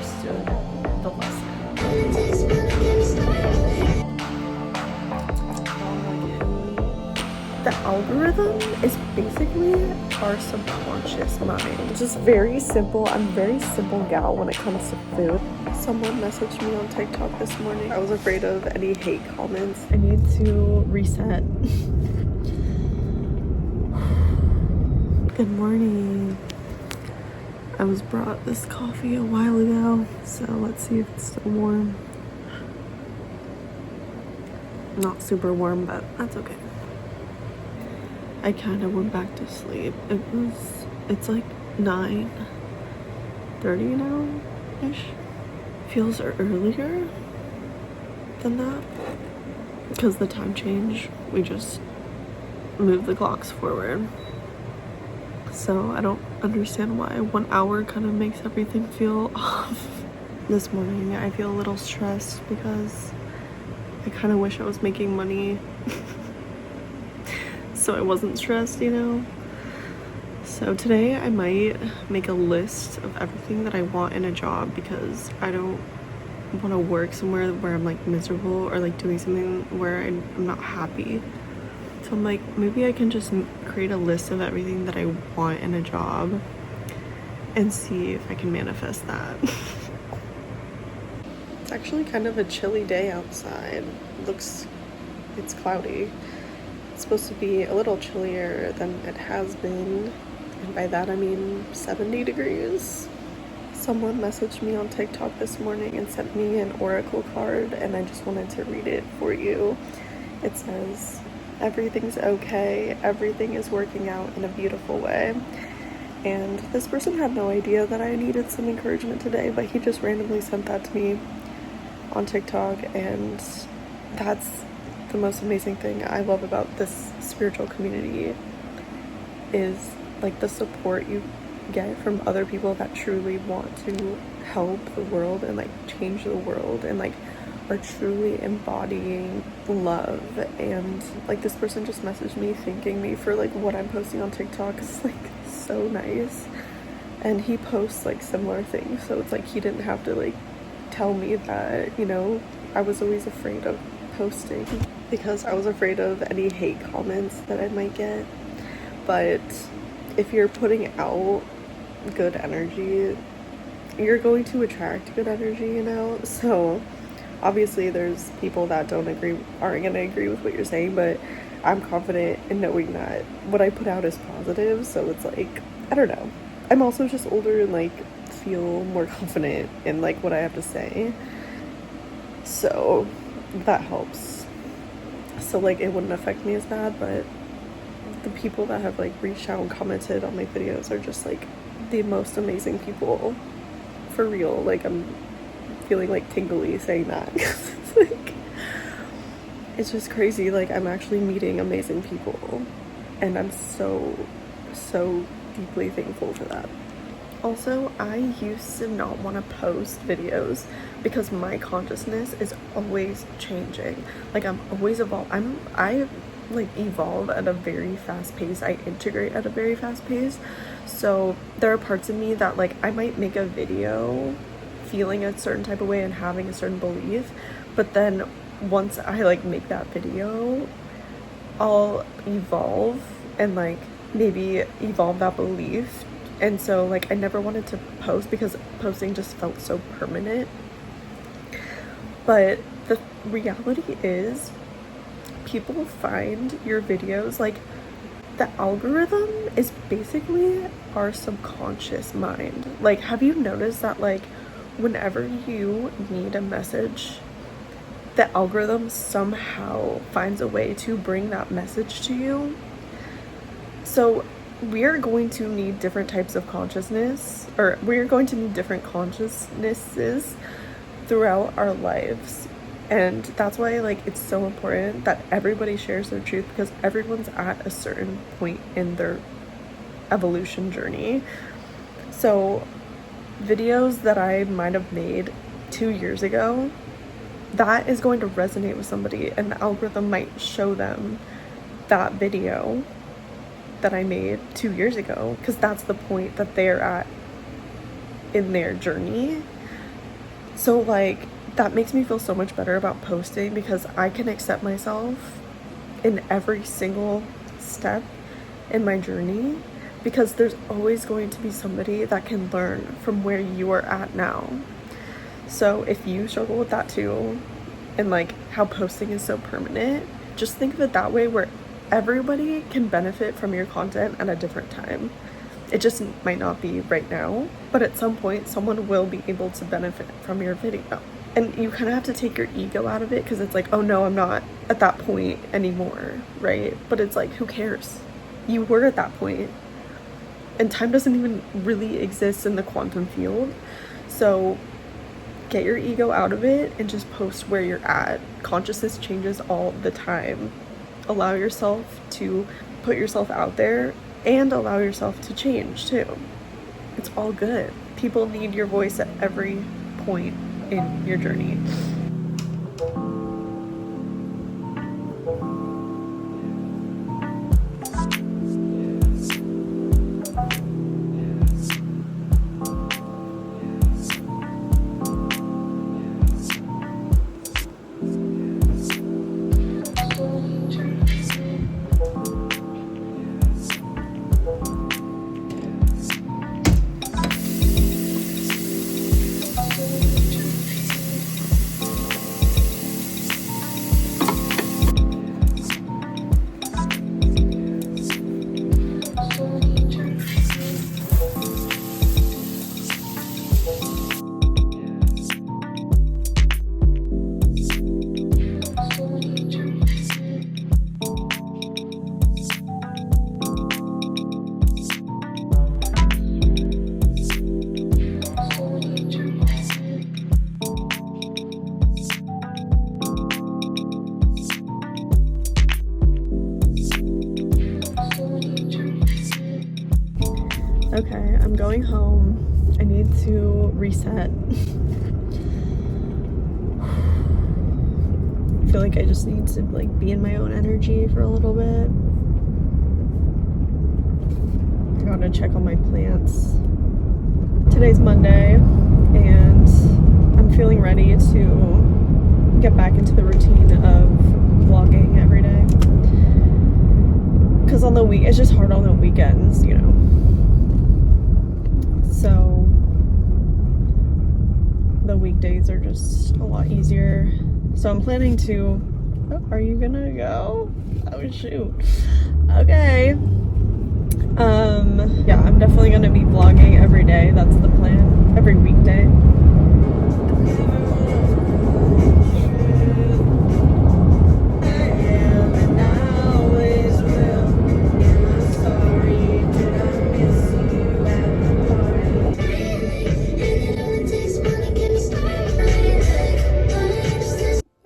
understood the lesson. The algorithm is basically our subconscious mind. Just very simple. I'm a very simple gal when it comes to food. Someone messaged me on TikTok this morning. I was afraid of any hate comments. I need to reset. Good morning. I was brought this coffee a while ago, so let's see if it's still warm. Not super warm, but that's okay. I kind of went back to sleep. It's like 9:30 now-ish. Feels earlier than that because the time change, we just moved the clocks forward. So I don't understand why 1 hour kind of makes everything feel off. This morning I feel a little stressed because I kind of wish I was making money so I wasn't stressed, you know? So today I might make a list of everything that I want in a job because I don't want to work somewhere where I'm like miserable or like doing something where I'm not happy. So I'm like, maybe I can just create a list of everything that I want in a job and see if I can manifest that. It's actually kind of a chilly day outside. It's cloudy. It's supposed to be a little chillier than it has been. And by that I mean 70 degrees. Someone messaged me on TikTok this morning and sent me an oracle card, and I just wanted to read it for you. It says, everything's okay, everything is working out in a beautiful way. And this person had no idea that I needed some encouragement today, but he just randomly sent that to me on TikTok, and that's the most amazing thing I love about this spiritual community is like the support you get from other people that truly want to help the world and like change the world and like are truly embodying love. And like this person just messaged me thanking me for like what I'm posting on TikTok. It's like so nice, and he posts like similar things, so it's like he didn't have to like tell me that, you know. I was always afraid of posting because I was afraid of any hate comments that I might get, but if you're putting out good energy, you're going to attract good energy, you know. So obviously there's people that aren't gonna agree with what you're saying, but I'm confident in knowing that what I put out is positive. So it's like, I don't know, I'm also just older and like feel more confident in like what I have to say, so that helps. So like it wouldn't affect me as bad, but the people that have like reached out and commented on my videos are just like the most amazing people, for real. Like I'm feeling like tingly saying that. It's like, it's just crazy. Like I'm actually meeting amazing people, and I'm so deeply thankful for that. Also, I used to not want to post videos because my consciousness is always changing. Like I'm always I like evolve at a very fast pace. I integrate at a very fast pace. So there are parts of me that like I might make a video feeling a certain type of way and having a certain belief, but then once I like make that video, I'll evolve and like maybe evolve that belief. And so like I never wanted to post because posting just felt so permanent. But the reality is people find your videos, like the algorithm is basically our subconscious mind. Like have you noticed that like whenever you need a message, the algorithm somehow finds a way to bring that message to you? So we are going to need different types of consciousness, or we're going to need different consciousnesses throughout our lives. And that's why like it's so important that everybody shares their truth, because everyone's at a certain point in their evolution journey. So videos that I might have made 2 years ago, that is going to resonate with somebody, and the algorithm might show them that video that I made 2 years ago, because that's the point that they're at in their journey. So like that makes me feel so much better about posting, because I can accept myself in every single step in my journey, because there's always going to be somebody that can learn from where you are at now. So if you struggle with that too, and like how posting is so permanent, just think of it that way, where everybody can benefit from your content at a different time. It just might not be right now, but at some point someone will be able to benefit from your video. And you kind of have to take your ego out of it, because it's like, oh no, I'm not at that point anymore, right? But it's like, who cares? You were at that point, and time doesn't even really exist in the quantum field. So get your ego out of it and just post where you're at. Consciousness changes all the time. Allow yourself to put yourself out there, and allow yourself to change too. It's all good. People need your voice at every point in your journey. Okay, I'm going home. I need to reset. I feel like I just need to like be in my own energy for a little bit. I gotta check on my plants. Today's Monday, and I'm feeling ready to get back into the routine of vlogging every day. Because on the week, it's just hard on the weekends, you know. So the weekdays are just a lot easier. So I'm planning to, oh, are you gonna go? Oh shoot. Okay. Yeah, I'm definitely gonna be vlogging every day. That's the plan. Every weekday.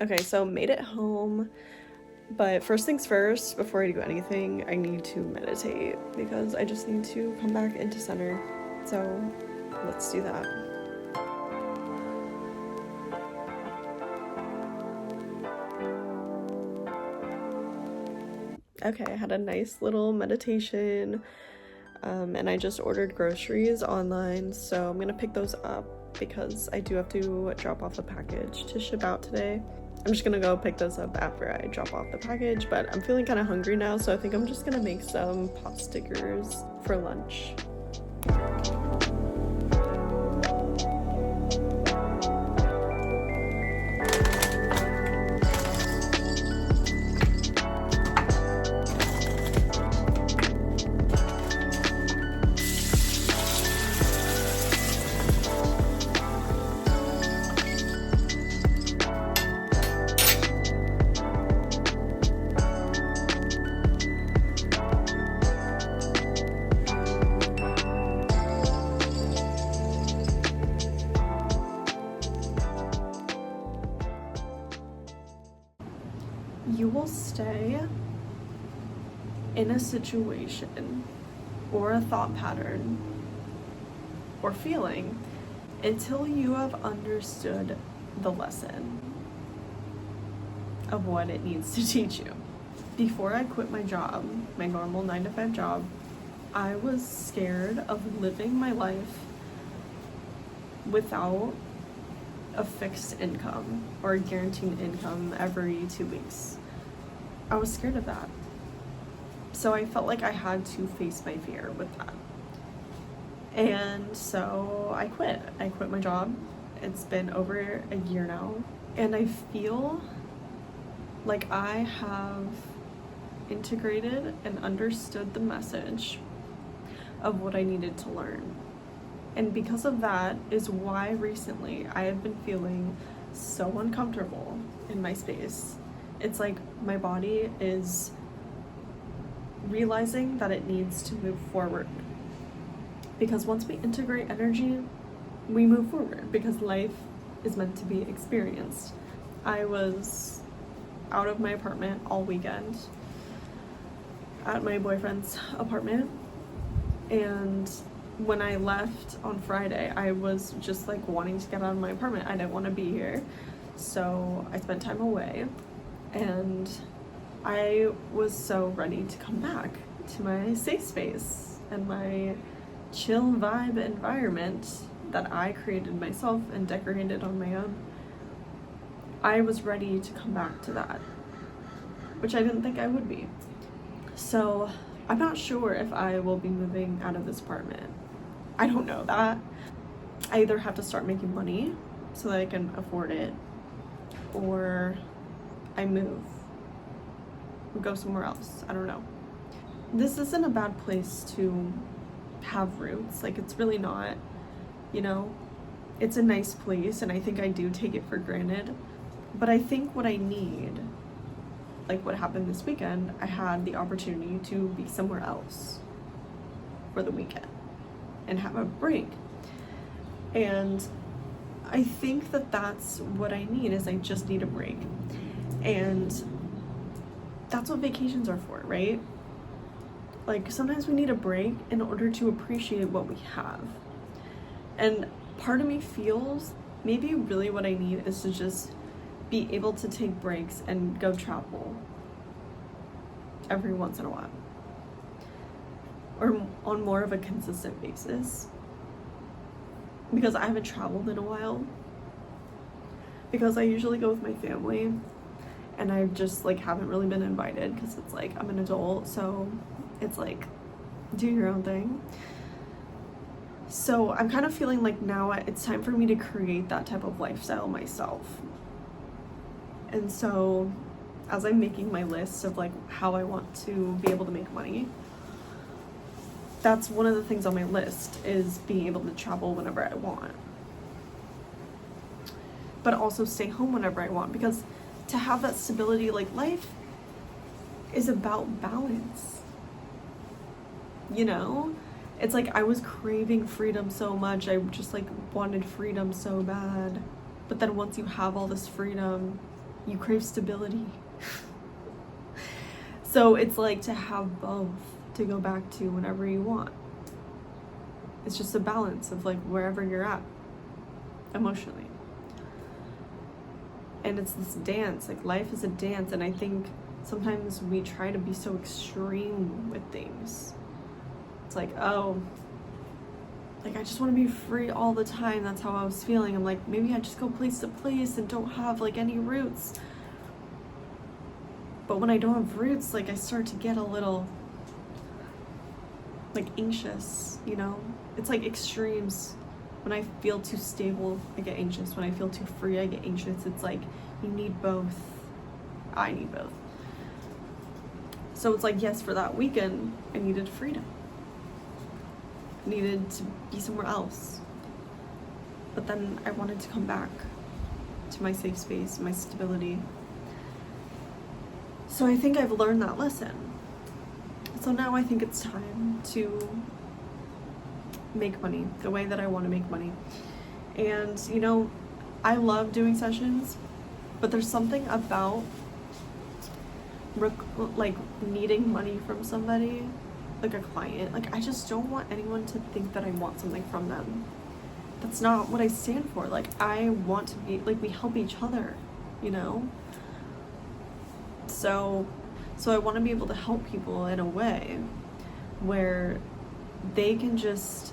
Okay, so made it home, but first things first, before I do anything, I need to meditate, because I just need to come back into center. So let's do that. Okay, I had a nice little meditation, and I just ordered groceries online, so I'm gonna pick those up because I do have to drop off a package to ship out today. I'm just gonna go pick those up after I drop off the package, but I'm feeling kind of hungry now, so I think I'm just gonna make some pot stickers for lunch. You will stay in a situation or a thought pattern or feeling until you have understood the lesson of what it needs to teach you. Before I quit my job, my normal 9-to-5 job, I was scared of living my life without a fixed income or a guaranteed income every 2 weeks. I was scared of that. So I felt like I had to face my fear with that. And so I quit. I quit my job. It's been over a year now. And I feel like I have integrated and understood the message of what I needed to learn. And because of that is why recently I have been feeling so uncomfortable in my space. It's like my body is realizing that it needs to move forward. Because once we integrate energy, we move forward, because life is meant to be experienced. I was out of my apartment all weekend at my boyfriend's apartment, and when I left on Friday, I was just like wanting to get out of my apartment. I didn't want to be here, so I spent time away, and I was so ready to come back to my safe space and my chill vibe environment that I created myself and decorated on my own. I was ready to come back to that, which I didn't think I would be. So I'm not sure if I will be moving out of this apartment. I don't know that. I either have to start making money so that I can afford it, or I move or go somewhere else. I don't know. This isn't a bad place to have roots. Like, it's really not, you know. It's a nice place, and I think I do take it for granted. But I think what I need, like what happened this weekend, I had the opportunity to be somewhere else for the weekend and have a break. And I think that that's what I need, is I just need a break. And that's what vacations are for, right? Like, sometimes we need a break in order to appreciate what we have. And part of me feels maybe really what I need is to just be able to take breaks and go travel every once in a while, or on more of a consistent basis, because I haven't traveled in a while, because I usually go with my family, and I just like haven't really been invited, because it's like I'm an adult, so it's like do your own thing. So I'm kind of feeling like now it's time for me to create that type of lifestyle myself. And so as I'm making my list of like how I want to be able to make money, that's one of the things on my list, is being able to travel whenever I want, but also stay home whenever I want, because to have that stability, like, life is about balance, you know? It's like I was craving freedom so much. I just like wanted freedom so bad. But then once you have all this freedom, you crave stability. So it's like to have both to go back to whenever you want. It's just a balance of like wherever you're at emotionally. And it's this dance, like life is a dance. And I think sometimes we try to be so extreme with things. It's like, oh, like I just want to be free all the time. That's how I was feeling. I'm like, maybe I just go place to place and don't have like any roots. But when I don't have roots, like I start to get a little like anxious, you know? It's like extremes. When I feel too stable, I get anxious. When I feel too free, I get anxious. It's like you need both. I need both. So it's like, yes, for that weekend, I needed freedom. Needed to be somewhere else, but then I wanted to come back to my safe space, my stability. So I think I've learned that lesson. So now I think it's time to make money the way that I want to make money. And you know, I love doing sessions, but there's something about like needing money from somebody, like a client. Like, I just don't want anyone to think that I want something from them. That's not what I stand for. Like, I want to be, like, we help each other, you know? So I want to be able to help people in a way where they can just,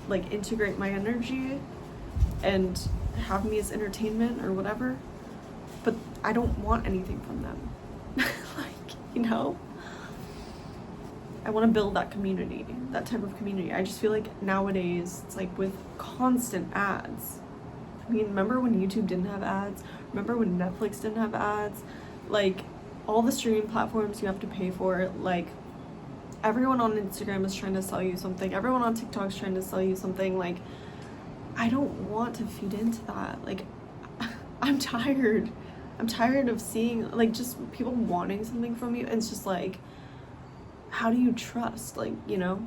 like, integrate my energy and have me as entertainment or whatever, but I don't want anything from them. Like, you know, I want to build that community, that type of community. I just feel like nowadays it's like with constant ads. I mean, remember when YouTube didn't have ads? Remember when Netflix didn't have ads? Like, all the streaming platforms you have to pay for, like, everyone on Instagram is trying to sell you something. Everyone on TikTok is trying to sell you something. Like, I don't want to feed into that. Like, I'm tired. I'm tired of seeing, like, just people wanting something from you. It's just like, how do you trust? Like, you know?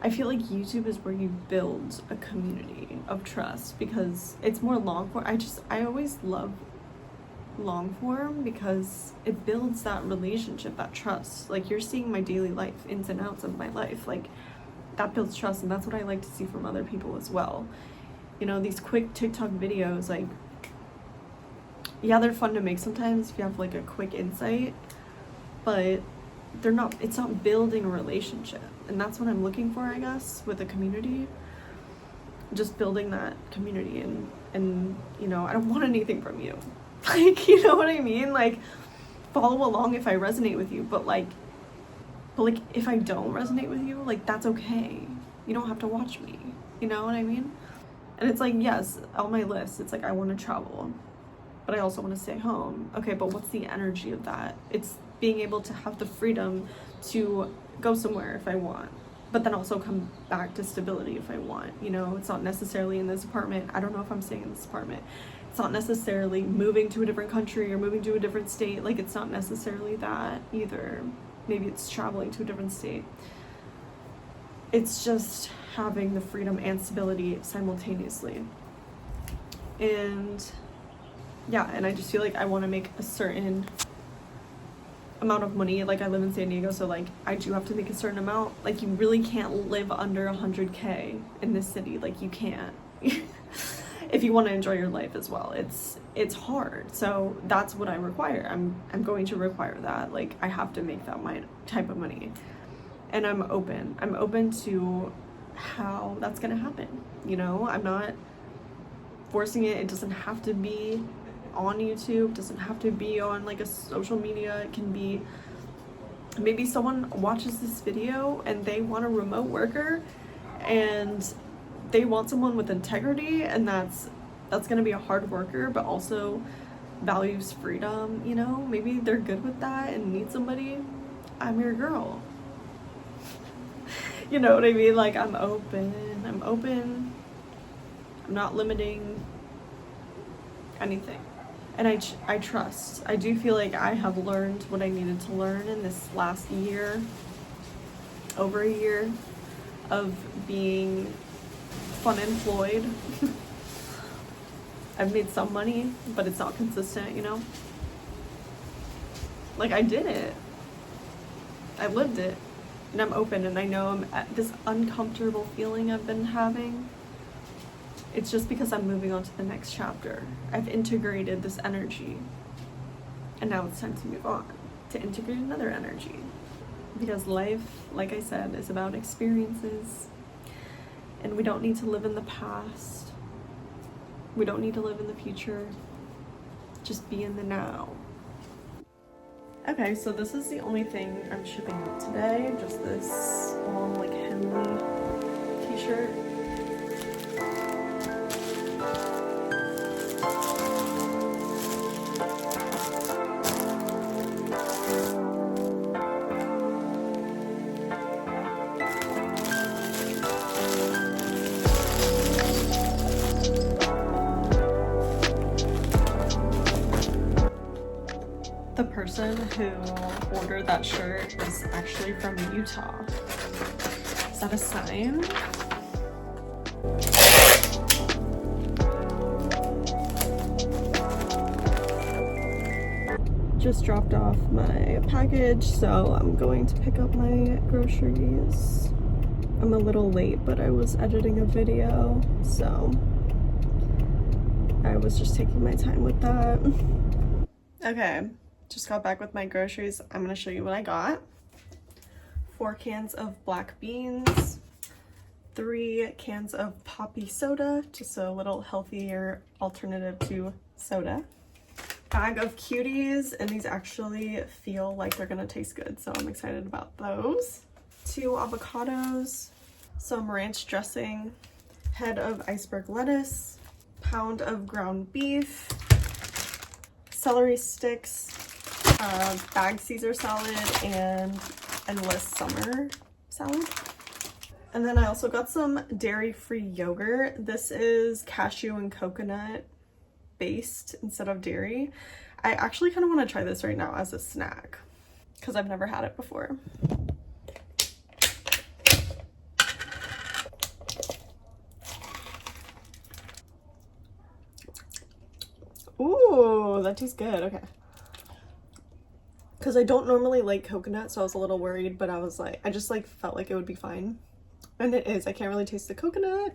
I feel like YouTube is where you build a community of trust because it's more long form. I always love long form because it builds that relationship, that trust. Like, you're seeing my daily life, ins and outs of my life. Like, that builds trust, and that's what I like to see from other people as well. You know, these quick TikTok videos, like, yeah, they're fun to make sometimes if you have like a quick insight, but it's not building a relationship. And that's what I'm looking for, I guess, with a community. Just building that community, and you know, I don't want anything from you. Like, you know what I mean? Like, follow along if I resonate with you, but if I don't resonate with you, like, that's okay. You don't have to watch me. You know what I mean? And it's like, yes, on my list, it's like, I want to travel, but I also want to stay home. Okay, but what's the energy of that? It's being able to have the freedom to go somewhere if I want, but then also come back to stability if I want. You know, it's not necessarily in this apartment. I don't know if I'm staying in this apartment. It's not necessarily moving to a different country or moving to a different state. Like, it's not necessarily that either. Maybe it's traveling to a different state. It's just having the freedom and stability simultaneously. And yeah, and I just feel like I want to make a certain amount of money. Like, I live in San Diego, so like, I do have to make a certain amount. Like, you really can't live under 100K in this city. Like, you can't. If you want to enjoy your life as well, it's hard. So that's what I require. I'm going to require that. Like, I have to make that my type of money, and I'm open to how that's gonna happen. You know, I'm not forcing it. It doesn't have to be on YouTube, doesn't have to be on like a social media. It can be, maybe someone watches this video and they want a remote worker and they want someone with integrity, and that's gonna be a hard worker but also values freedom. You know, maybe they're good with that and need somebody. I'm your girl. You know what I mean? Like, I'm open. I'm not limiting anything. And I trust. I do feel like I have learned what I needed to learn in this last year, over a year of being unemployed. I've made some money, but it's not consistent, you know? Like, I did it. I lived it. And I'm open, and I know I'm at this uncomfortable feeling I've been having. It's just because I'm moving on to the next chapter. I've integrated this energy, and now it's time to move on to integrate another energy. Because life, like I said, is about experiences, and we don't need to live in the past. We don't need to live in the future. Just be in the now. Okay, so this is the only thing I'm shipping out today. Just this long, like, Henley t-shirt. The person who ordered that shirt is actually from Utah. Is that a sign? Just dropped off my package, so I'm going to pick up my groceries. I'm a little late, but I was editing a video, so I was just taking my time with that. Okay. Just got back with my groceries. I'm gonna show you what I got. 4 cans of black beans, 3 cans of poppy soda, just a little healthier alternative to soda. Bag of cuties, and these actually feel like they're gonna taste good, so I'm excited about those. 2 avocados, some ranch dressing, head of iceberg lettuce, pound of ground beef, celery sticks, bagged Caesar salad, and endless summer salad. And then I also got some dairy-free yogurt. This is cashew and coconut based instead of dairy. I actually kind of want to try this right now as a snack because I've never had it before. Ooh, that tastes good. Okay. Because I don't normally like coconut, so I was a little worried, but I was like, I just like felt like it would be fine. And it is. I can't really taste the coconut.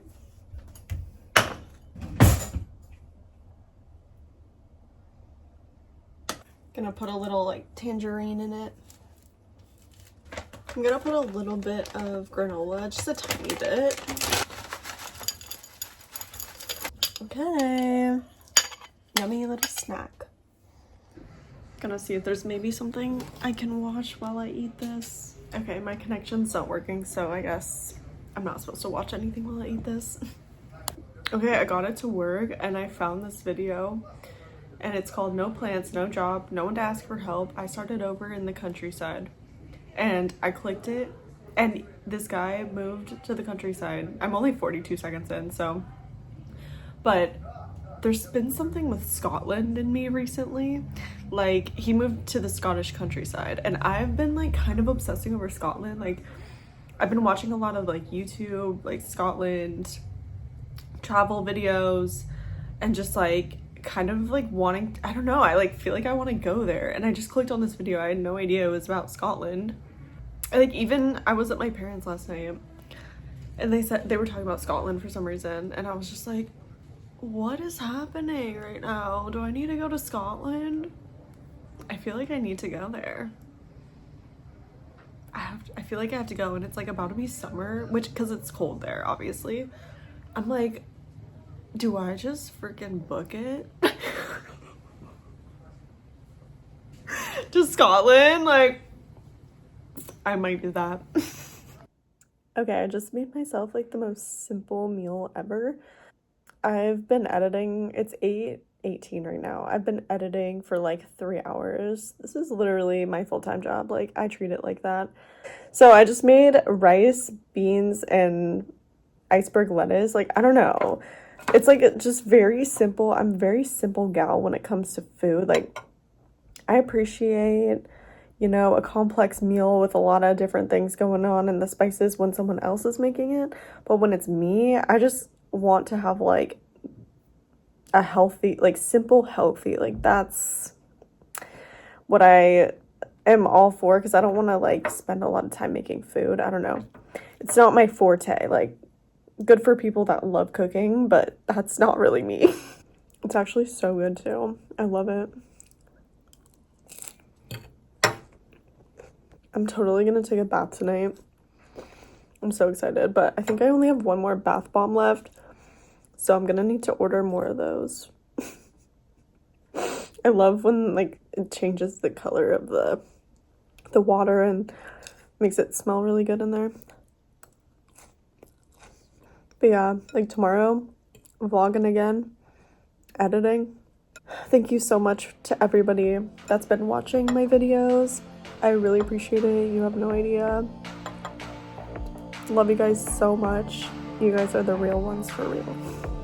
Gonna put a little like tangerine in it. I'm gonna put a little bit of granola, just a tiny bit. Okay. Yummy little snack. Gonna see if there's maybe something I can watch while I eat this. Okay, my connection's not working, so I guess I'm not supposed to watch anything while I eat this. Okay, I got it to work and I found this video and it's called No Plants, No Job, No One to Ask for Help. I started over in the countryside and I clicked it and this guy moved to the countryside. I'm only 42 seconds in, so, but there's been something with Scotland in me recently. Like, he moved to the Scottish countryside and I've been like kind of obsessing over Scotland. Like, I've been watching a lot of like YouTube, like Scotland travel videos and just like kind of like wanting, I don't know, I like feel like I want to go there. And I just clicked on this video. I had no idea it was about Scotland. Like, even I was at my parents' last night and they said they were talking about Scotland for some reason and I was just like, what is happening right now? Do I need to go to Scotland? I feel like I need to go there. I feel like I have to go, and it's like about to be summer, which, because it's cold there, obviously. I'm like, do I just freaking book it? To Scotland? Like, I might do that. Okay, I just made myself like the most simple meal ever. I've been editing, it's 8:18 right now. I've been editing for like 3 hours. This is literally my full-time job. Like, I treat it like that. So I just made rice, beans, and iceberg lettuce. Like, I don't know. It's like just very simple. I'm a very simple gal when it comes to food. Like, I appreciate, you know, a complex meal with a lot of different things going on and the spices when someone else is making it. But when it's me, I just want to have like a healthy, like simple healthy, like that's what I am all for, because I don't want to like spend a lot of time making food. I don't know, it's not my forte. Like, good for people that love cooking, but that's not really me. It's actually so good too. I love it. I'm totally gonna take a bath tonight. I'm so excited, but I think I only have one more bath bomb left, so I'm gonna need to order more of those. I love when like it changes the color of the water and makes it smell really good in there. But yeah, like tomorrow, vlogging again, editing. Thank you so much to everybody that's been watching my videos. I really appreciate it. You have no idea. Love you guys so much. You guys are the real ones for real.